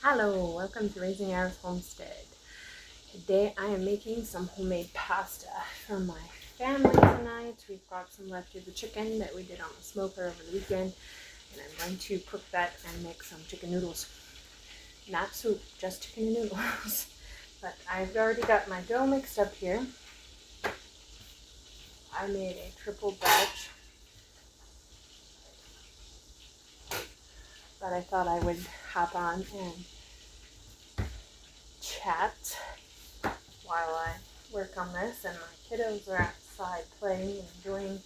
Hello, welcome to Raising Aries Homestead. Today I am making some homemade pasta for my family tonight. We've got some leftover chicken that we did on the smoker over the weekend, and I'm going to cook that and make some chicken noodles. Not soup, just chicken noodles. But I've already got my dough mixed up here. I made a triple batch, but I thought I would hop on and chat while I work on this, and my kiddos are outside playing and enjoying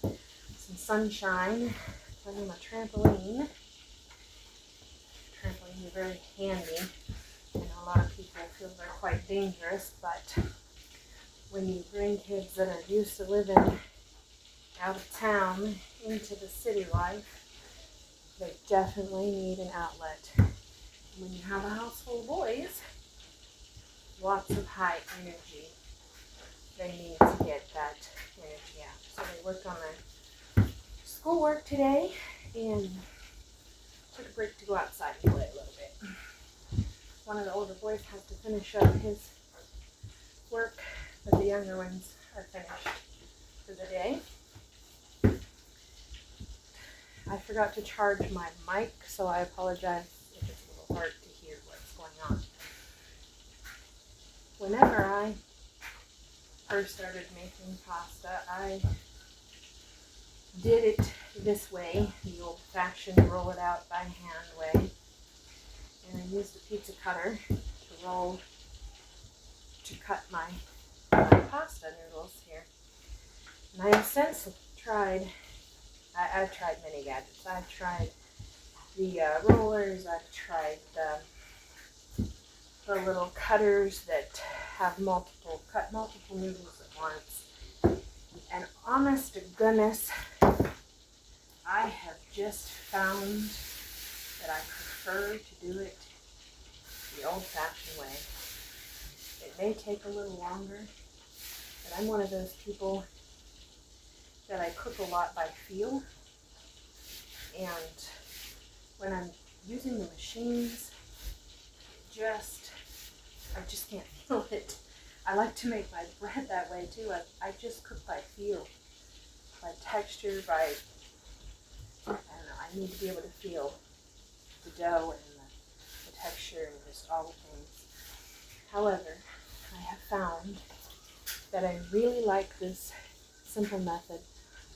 some sunshine, playing on a trampoline. Trampolines are very handy. I know a lot of people feel they're quite dangerous, but when you bring kids that are used to living out of town into the city life, they definitely need an outlet. When you have a house full of boys, lots of high energy, they need to get that energy out. So they worked on their schoolwork today and took a break to go outside and play a little bit. One of the older boys has to finish up his work, but the younger ones are finished for the day. I forgot to charge my mic, so I apologize if it's a little hard to hear what's going on. Whenever I first started making pasta, I did it this way, the old-fashioned roll it out by hand way. And I used a pizza cutter to cut my pasta noodles here. And I have since tried, I've tried many gadgets. I've tried the rollers, I've tried the little cutters that have cut multiple noodles at once. And honest to goodness, I have just found that I prefer to do it the old-fashioned way. It may take a little longer, but I'm one of those people that I cook a lot by feel. And when I'm using the machines, I just can't feel it. I like to make my bread that way too. I just cook by feel, by texture, I don't know, I need to be able to feel the dough and the texture and just all the things. However, I have found that I really like this simple method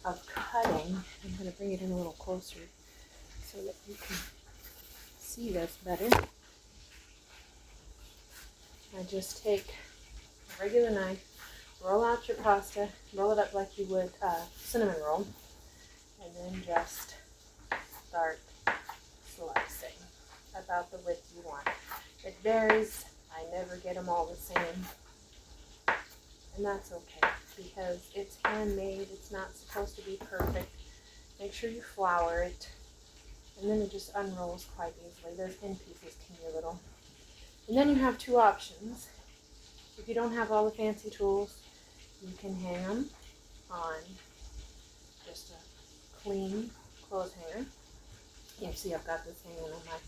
of cutting. I'm going to bring it in a little closer so that you can see this better. I just take a regular knife, roll out your pasta, roll it up like you would a cinnamon roll, and then just start slicing about the width you want. It varies. I never get them all the same, and that's okay because it's handmade. It's not supposed to be perfect. Make sure you flour it, and then it just unrolls quite easily. Those end pieces can be little. And then you have two options. If you don't have all the fancy tools, you can hang them on just a clean clothes hanger. You see I've got this hanging on my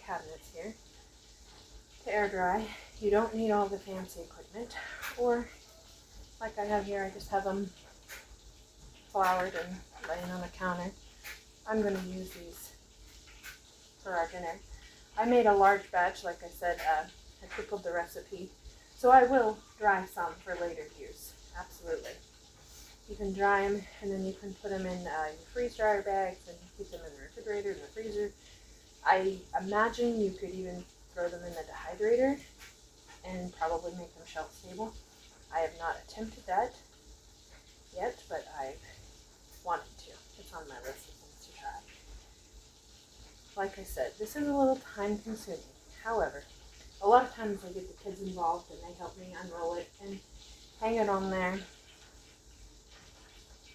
cabinets here to air dry. You don't need all the fancy equipment, or like I have here, I just have them floured and laying on the counter. I'm going to use these for our dinner. I made a large batch, like I said, I crippled the recipe, so I will dry some for later use, absolutely. You can dry them, and then you can put them in your freeze dryer bags and keep them in the refrigerator, in the freezer. I imagine you could even throw them in the dehydrator and probably make them shelf stable. I have not attempted that yet, but I've wanted to. It's on my list of things to try. Like I said, this is a little time consuming. However, a lot of times I get the kids involved and they help me unroll it and hang it on there.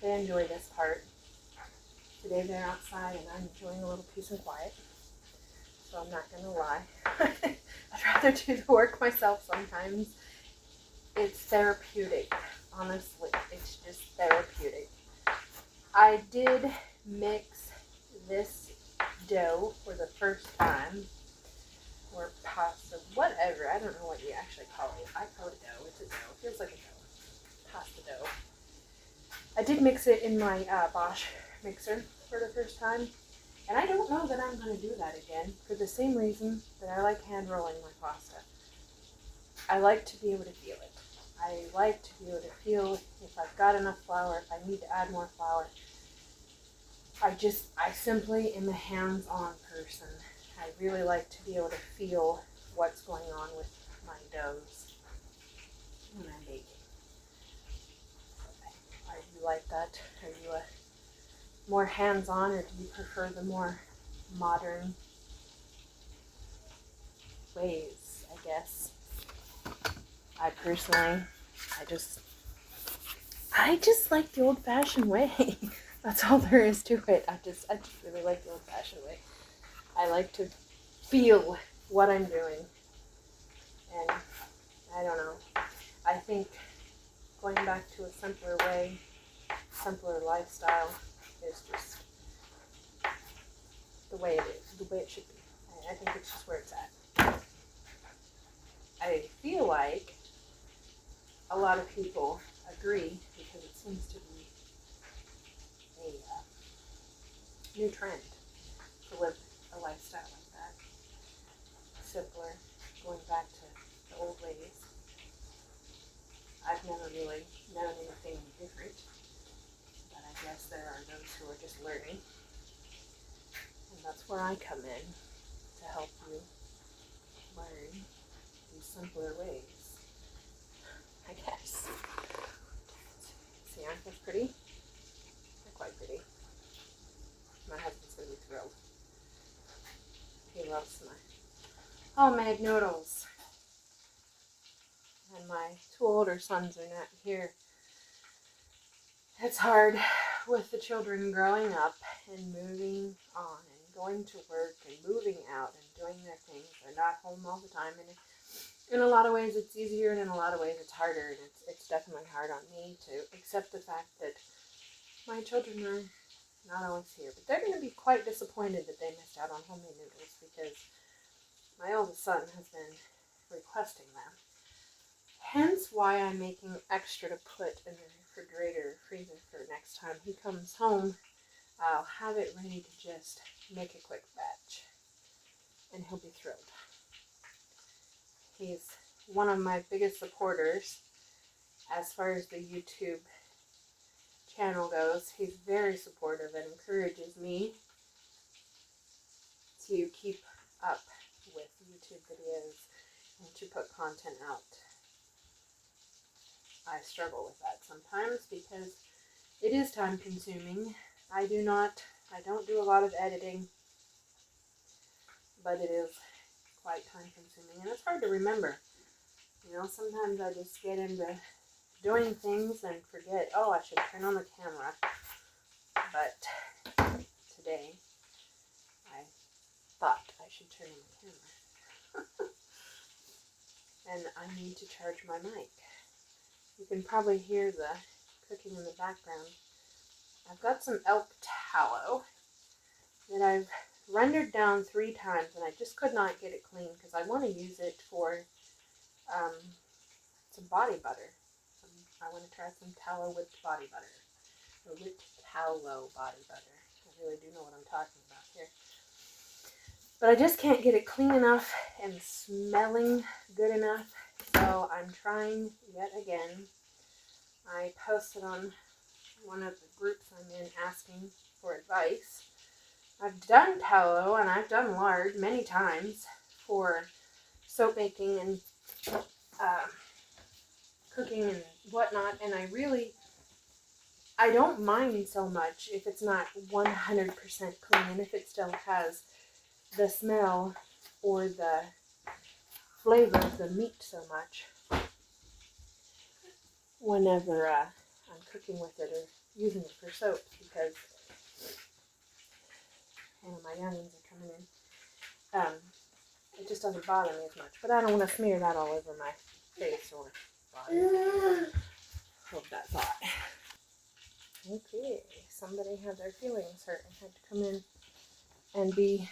They enjoy this part. Today they're outside and I'm enjoying a little peace and quiet. So I'm not going to lie. I'd rather do the work myself sometimes. It's therapeutic, honestly. It's just therapeutic. I did mix this dough for the first time or pasta, whatever. I don't know what you actually call it. I call it dough. It's a dough. It feels like a dough. Pasta dough. I did mix it in my Bosch mixer for the first time. And I don't know that I'm going to do that again for the same reason that I like hand rolling my pasta. I like to be able to feel it. I like to be able to feel if I've got enough flour, if I need to add more flour. I simply am a hands-on person. I really like to be able to feel what's going on with my doughs when I'm baking. Are you like that? Are you a more hands-on, or do you prefer the more modern ways, I guess? I personally, I just like the old-fashioned way. That's all there is to it. I just really like the old-fashioned way. I like to feel what I'm doing. And I don't know. I think going back to a simpler way, simpler lifestyle is just the way it is, the way it should be. I think it's just where it's at. I feel like a lot of people agree, because it seems to be a new trend to live a lifestyle like that. Simpler, going back to the old ways. I've never really known anything different, but I guess there are those who are just learning. And that's where I come in, to help you learn these simpler ways, I guess. See, aren't those pretty? They're quite pretty. My husband's going to be thrilled. He loves my homemade noodles. And my two older sons are not here. It's hard with the children growing up and moving on and going to work and moving out and doing their things. They're not home all the time. And in a lot of ways it's easier, and in a lot of ways it's harder. And it's definitely hard on me to accept the fact that my children are not always here. But they're going to be quite disappointed that they missed out on homemade noodles, because my oldest son has been requesting them. Hence why I'm making extra to put in the refrigerator, freezer for next time he comes home. I'll have it ready to just make a quick batch, and he'll be thrilled. He's one of my biggest supporters as far as the YouTube channel goes. He's very supportive and encourages me to keep up with YouTube videos and to put content out. I struggle with that sometimes because it is time consuming. I don't do a lot of editing, but it is quite time consuming, and it's hard to remember. You know, sometimes I just get into doing things and forget, oh, I should turn on the camera. But today, I thought I should turn on the camera. And I need to charge my mic. You can probably hear the cooking in the background. I've got some elk tallow that I've rendered down 3 times, and I just could not get it clean because I want to use it for some body butter. I want to try some tallow whipped body butter. Or whipped tallow body butter. I really do know what I'm talking about here. But I just can't get it clean enough and smelling good enough. So I'm trying yet again. I posted on one of the groups I'm in asking for advice. I've done tallow and I've done lard many times for soap making and cooking and whatnot, and I don't mind so much if it's not 100% clean, and if it still has the smell or the flavor of the meat so much whenever I'm cooking with it or using it for soap, because my youngins are coming in. It just doesn't bother me as much, but I don't want to smear that all over my face or body. Hold that thought. Okay, somebody had their feelings hurt and had to come in and be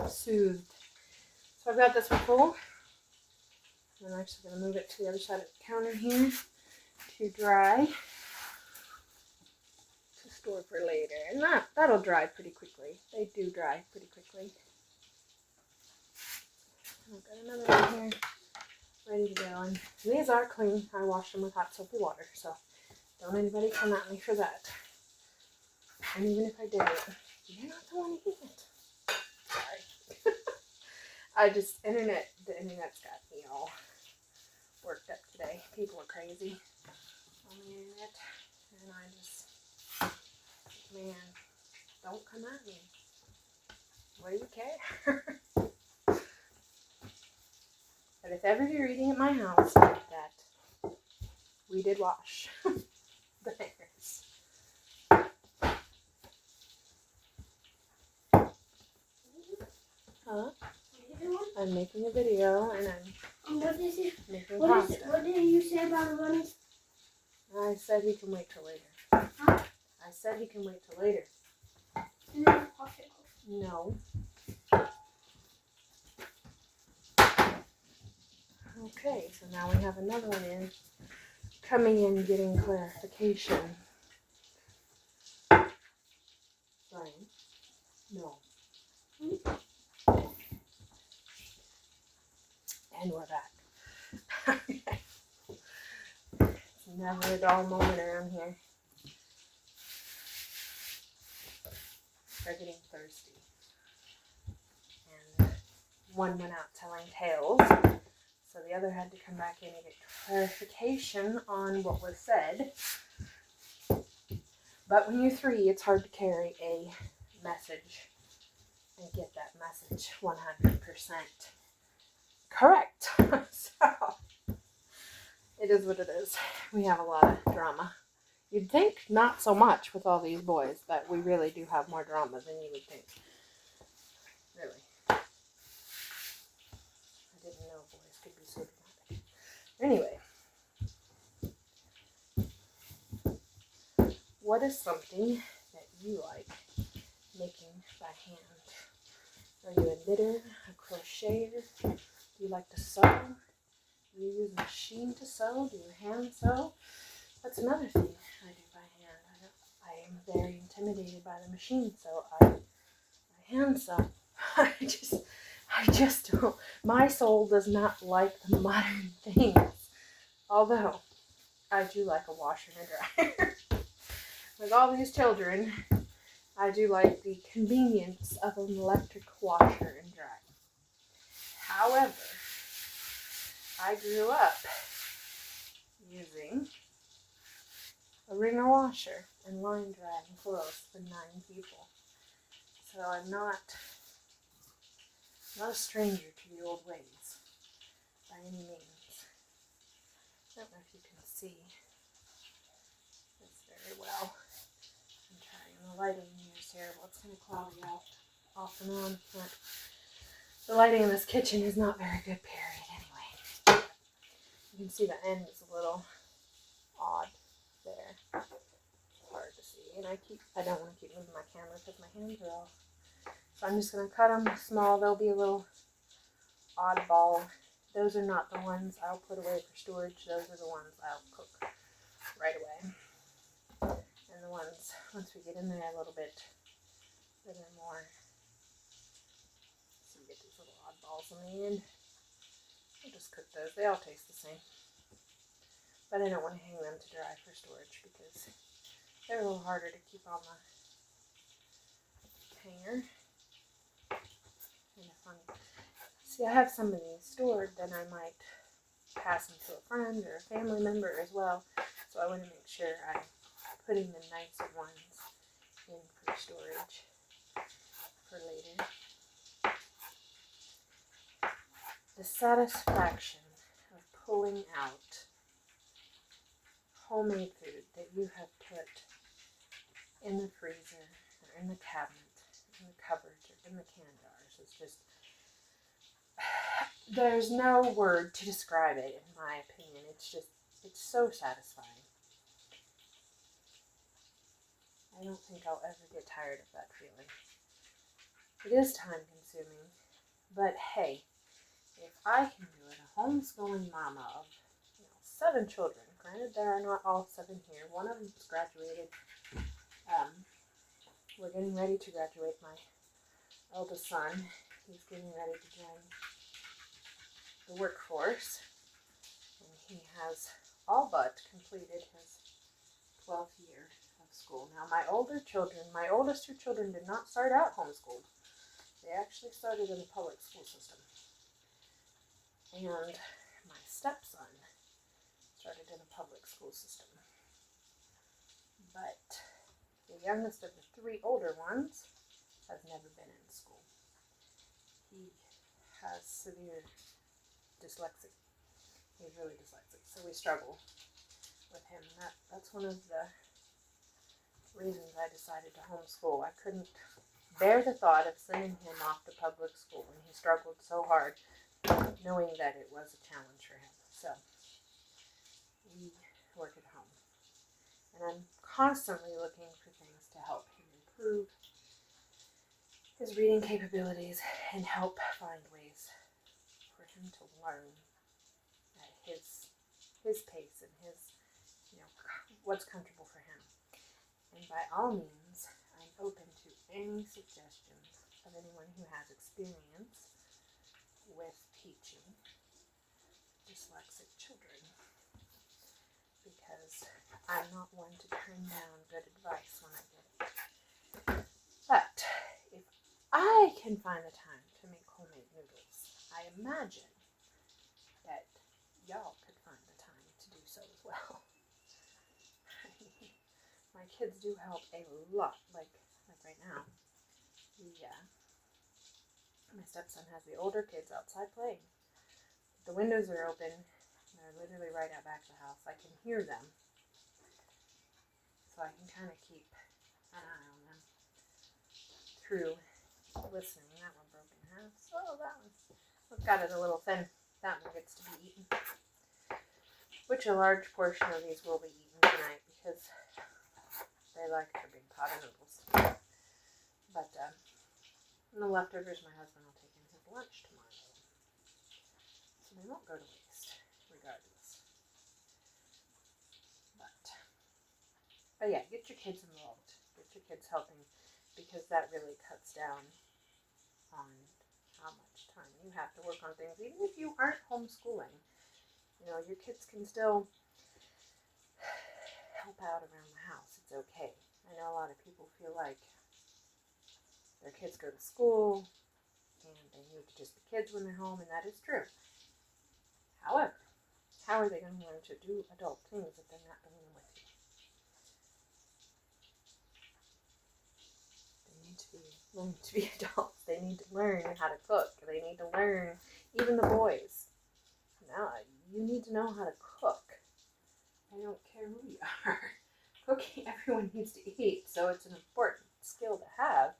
soothed. So So I've got this one full. I'm actually going to move it to the other side of the counter here to dry, to store for later. And that'll dry pretty quickly. They do dry pretty quickly. I've got another one here ready to go. And these are clean. I washed them with hot soapy water, so don't anybody come at me for that. And even if I did it, you're not the one eating it. Sorry. The internet's got me all worked up today. People are crazy on the internet. And I just, man, don't come at me. What do you care? But if ever you're eating at my house like that, we did wash the fingers. Huh? I'm making a video and I'm making pasta. What did you say about running? I said he can wait till later. Huh? I said he can wait till later. No. Okay, so now we have another one in. Coming in, getting clarification. Brian? No. And we're back. It's never a dull moment around here. They're getting thirsty. And one went out telling tales, so the other had to come back in and get clarification on what was said. But when you're 3, it's hard to carry a message and get that message 100% correct. So it is what it is. We have a lot of drama. You'd think not so much with all these boys, but we really do have more drama than you would think. Really. I didn't know boys could be so dramatic. Anyway. What is something that you like making by hand? Are you a knitter, a crocheter? Do you like to sew? Do you use a machine to sew? Do you hand sew? That's another thing I do by hand. I am very intimidated by the machine, so I hand sew. I just don't. My soul does not like the modern things. Although, I do like a washer and a dryer. With all these children, I do like the convenience of an electric washer and dryer. However, I grew up using a wringer washer and line drying clothes for 9 people. So I'm not a stranger to the old ways by any means. I don't know if you can see this very well. I'm trying, the lighting here is terrible. It's kind of cloudy out off and on, but the lighting in this kitchen is not very good, period, anyway. You can see the end is a little odd there. It's hard to see, and I don't want to keep moving my camera because my hands are off. So I'm just going to cut them small. They'll be a little oddball. Those are not the ones I'll put away for storage. Those are the ones I'll cook right away. And the ones, once we get in there a little bit, then they're more, so you get these little oddballs in the end. I'll just cook those. They all taste the same. But I don't want to hang them to dry for storage because they're a little harder to keep on the hanger. And if I have some of these stored, then I might pass them to a friend or a family member as well. So I want to make sure I'm putting the nicer ones in for storage for later. The satisfaction of pulling out homemade food that you have put in the freezer or in the cabinet, in the cupboards or in the can jars is just, there's no word to describe it in my opinion. It's so satisfying. I don't think I'll ever get tired of that feeling. It is time consuming, but hey, if I can do it, a homeschooling mama of 7 children. Granted, there are not all 7 here. One of them's graduated. We're getting ready to graduate. My eldest son, he's getting ready to join the workforce, and he has all but completed his 12th year of school. Now, my oldest 2 children did not start out homeschooled. They actually started in the public school system. And my stepson started in a public school system. But the youngest of the 3 older ones has never been in school. He has severe dyslexia. He's really dyslexic, so we struggle with him. That's one of the reasons I decided to homeschool. I couldn't bear the thought of sending him off to public school, and he struggled so hard knowing that it was a challenge for him. So we work at home, and I'm constantly looking for things to help him improve his reading capabilities and help find ways for him to learn at his pace and his, what's comfortable for him. And by all means, I'm open to any suggestions of anyone who has experience with teaching dyslexic children, because I'm not one to turn down good advice when I get it. But if I can find the time to make homemade noodles, I imagine that y'all could find the time to do so as well. My kids do help a lot, like right now. My stepson has the older kids outside playing. The windows are open. They're literally right out back of the house. I can hear them. So I can kind of keep an eye on them through listening. That one broke in half. So that one's got it a little thin. That one gets to be eaten. Which a large portion of these will be eaten tonight because they like their big pot of noodles. But and the leftovers my husband will take in his lunch tomorrow. So they won't go to waste regardless. But yeah, get your kids involved. Get your kids helping, because that really cuts down on how much time you have to work on things. Even if you aren't homeschooling, your kids can still help out around the house. It's okay. I know a lot of people feel like their kids go to school and they need to just be kids when they're home, and that is true. However, how are they going to learn to do adult things if they're not doing them with you? They need to learn to be adults. They need to learn how to cook. They need to learn, even the boys. Now, you need to know how to cook. I don't care who you are. Cooking, everyone needs to eat, so it's an important skill to have.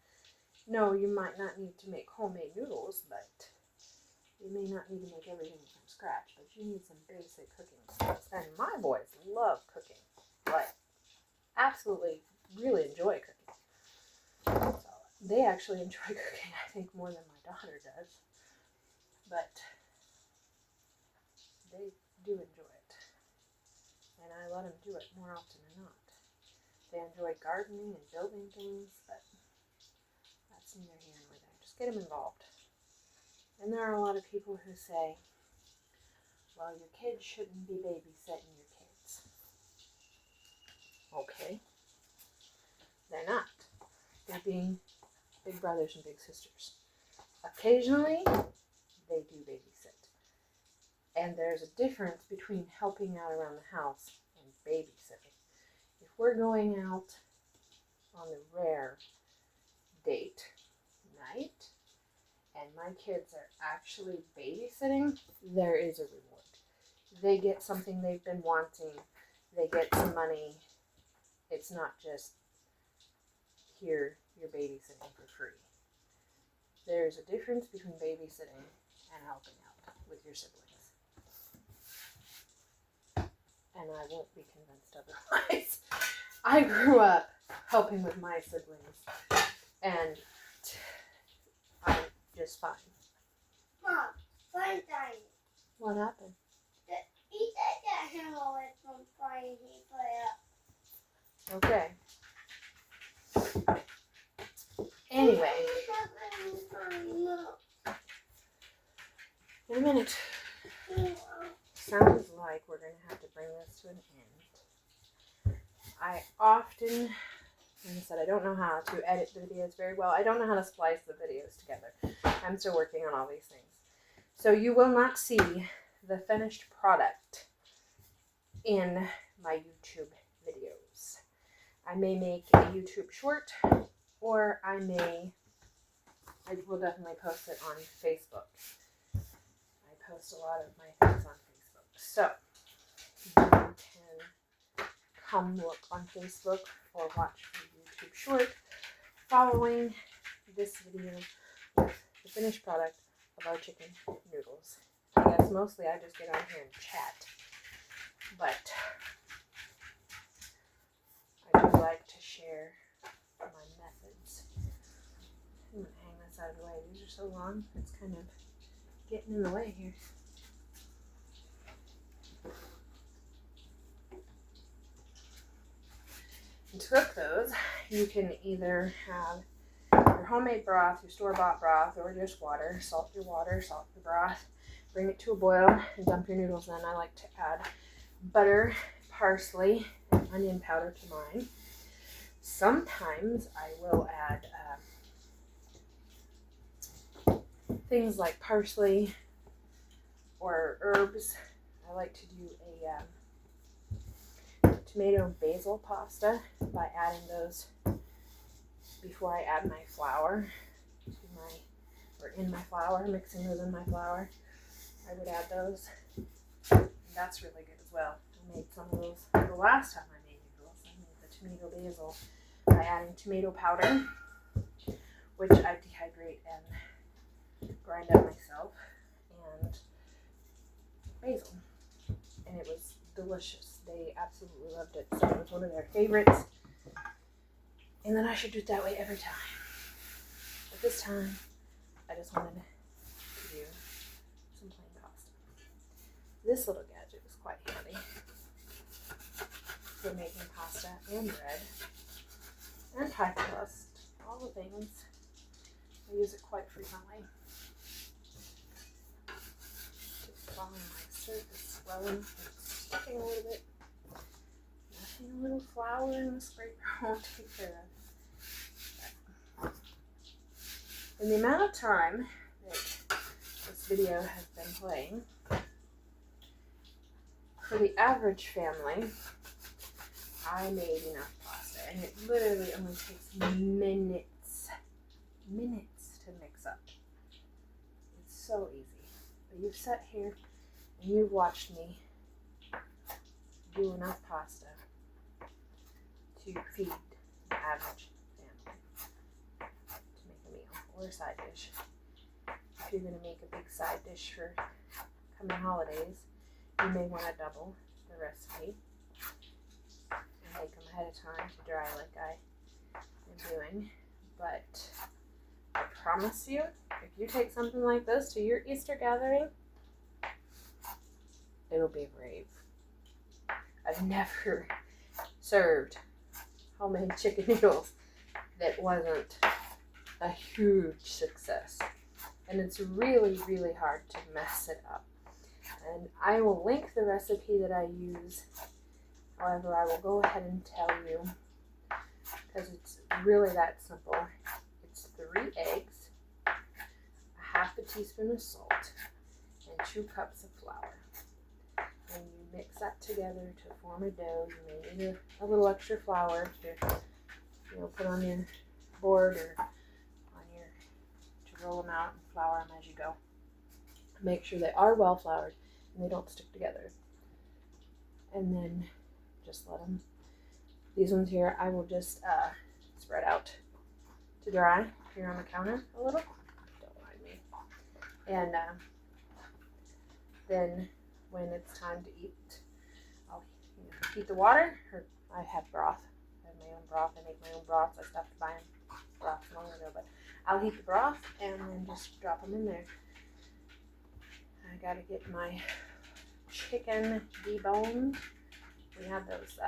No, you might not need to make homemade noodles, but you may not need to make everything from scratch, but you need some basic cooking skills. And my boys love cooking. Absolutely, really enjoy cooking. So they actually enjoy cooking, I think, more than my daughter does. But they do enjoy it. And I let them do it more often than not. They enjoy gardening and building things, but that's neither here nor there. Just get them involved. And there are a lot of people who say, well, your kids shouldn't be babysitting your kids. Okay. They're not. They're being big brothers and big sisters. Occasionally, they do babysit. And there's a difference between helping out around the house and babysitting. If we're going out on the rare date night and my kids are actually babysitting, there is a reward. They get something they've been wanting. They get some money. It's not just, here, you're babysitting for free. There's a difference between babysitting and helping out with your siblings. And I won't be convinced otherwise. I grew up helping with my siblings, and I'm just fine. Mom, fun time. What happened? He said that him away from frying. He put it up. Okay. Anyway. In a minute. Sounds like we're going to have to bring this to an end. I often, like I said, I don't know how to edit the videos very well. I don't know how to splice the videos together. I'm still working on all these things. So you will not see the finished product in my YouTube videos. I may make a YouTube short, or I will definitely post it on Facebook. I post a lot of my things on Facebook. So you can come look on Facebook or watch the YouTube short following this video with the finished product of our chicken noodles. I guess mostly I just get on here and chat, but I do like to share my methods. I'm going to hang this out of the way. These are so long, it's kind of getting in the way here. And to cook those, you can either have your homemade broth, your store-bought broth, or just water. Salt your water, salt your broth, bring it to a boil, and dump your noodles in. I like to add butter, parsley, and onion powder to mine. Sometimes I will add things like parsley or herbs. I like to do a tomato basil pasta by adding those before I add my flour in my flour, mixing those in my flour. I would add those. And that's really good as well. I made some of those the last time I made noodles. I made the tomato basil by adding tomato powder, which I dehydrate and grind up myself, and basil. And it was delicious. They absolutely loved it. So it was one of their favorites. And then I should do it that way every time. But this time, I just wanted to do some plain pasta. This little gadget is quite handy for making pasta and bread and pie crust, all the things. I use it quite frequently. Just following my surface swelling, sticking a little bit. Nothing a little flour in the scraper won't take care of. In the amount of time that this video has been playing, for the average family, I made enough pasta, and it literally only takes minutes to mix up. It's so easy. But you've sat here and you've watched me do enough pasta to feed the average family to make a meal or a side dish. If you're going to make a big side dish for coming holidays, you may want to double the recipe and make them ahead of time to dry like I am doing. But I promise you, if you take something like this to your Easter gathering, it'll be brave. I've never served homemade chicken noodles that wasn't a huge success. And it's really, really hard to mess it up. And I will link the recipe that I use. However, I will go ahead and tell you, because it's really that simple. It's 3 eggs, a half a teaspoon of salt, and 2 cups of flour. And you mix that together to form a dough. You may need a little extra flour to put on your board or on to roll them out and flour them as you go. Make sure they are well floured and they don't stick together. And then just let them. These ones here, I will just spread out to dry here on the counter a little. Don't mind me. And then when it's time to eat, I'll heat the water. Or I have broth. I have my own broth. I make my own broth. I stopped buying broth long ago, but I'll heat the broth and then just drop them in there. I gotta get my chicken deboned. We had those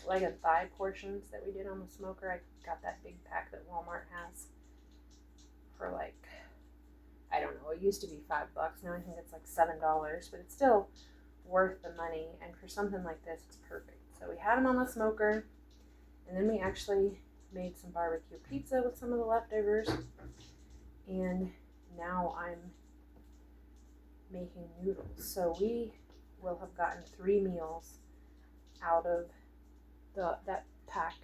leg and thigh portions that we did on the smoker. I got that big pack that Walmart has for like, I don't know, it used to be $5. Now I think it's like $7, but it's still worth the money. And for something like this, it's perfect. So we had them on the smoker, and then we actually made some barbecue pizza with some of the leftovers. And now I'm making noodles. So we will have gotten 3 meals out of that pack.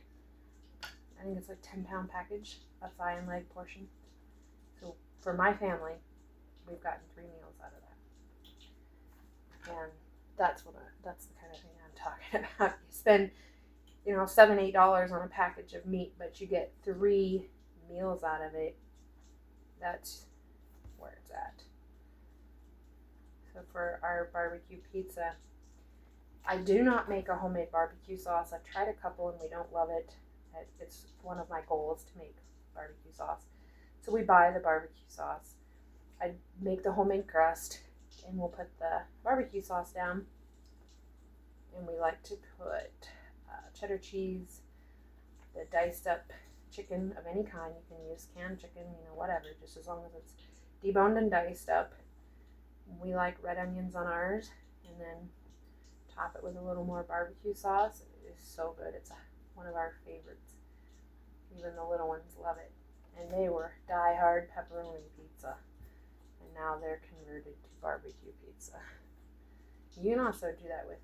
I think it's like 10-pound package of thigh and leg portion. So for my family, we've gotten 3 meals out of that. And that's the kind of thing I'm talking about. You spend, $7-8 on a package of meat, but you get 3 meals out of it. That's where it's at. So for our barbecue pizza, I do not make a homemade barbecue sauce. I've tried a couple and we don't love it. It's one of my goals to make barbecue sauce. So we buy the barbecue sauce. I make the homemade crust, and we'll put the barbecue sauce down. And we like to put cheddar cheese, the diced up chicken of any kind. You can use canned chicken, whatever, just as long as it's deboned and diced up. We like red onions on ours, and then top it with a little more barbecue sauce. It is so good. It's one of our favorites. Even the little ones love it. And they were die-hard pepperoni pizza. And now they're converted to barbecue pizza. You can also do that with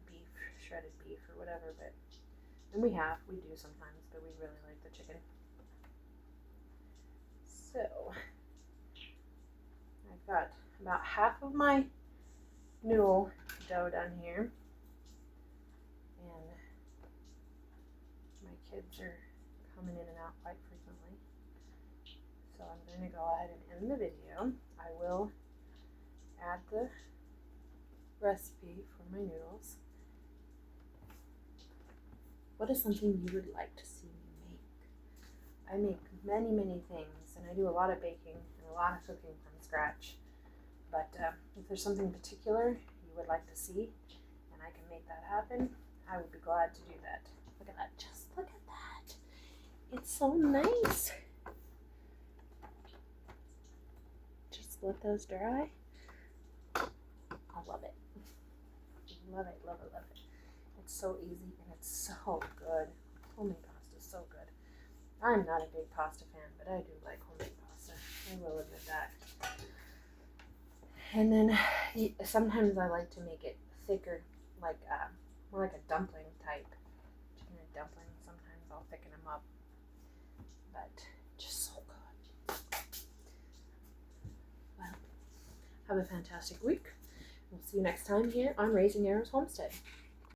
beef, shredded beef or whatever, and we do sometimes, but we really like the chicken. So, I've got about half of my noodle dough done here. And my kids are coming in and out quite frequently. So I'm going to go ahead and end the video. I will add the recipe for my noodles. What is something you would like to see me make? I make many, many things, and I do a lot of baking and a lot of cooking from scratch. But if there's something particular you would like to see, and I can make that happen, I would be glad to do that. Look at that. Just look at that. It's so nice. Just let those dry. I love it. Love it, love it, love it. It's so easy and it's so good. Homemade pasta is so good. I'm not a big pasta fan, but I do like homemade pasta. I will admit that. And then sometimes I like to make it thicker, like more like a dumpling type. Chicken and dumpling. Sometimes I'll thicken them up. But just so good. Well, have a fantastic week. We'll see you next time here on Raising Arrows Homestead.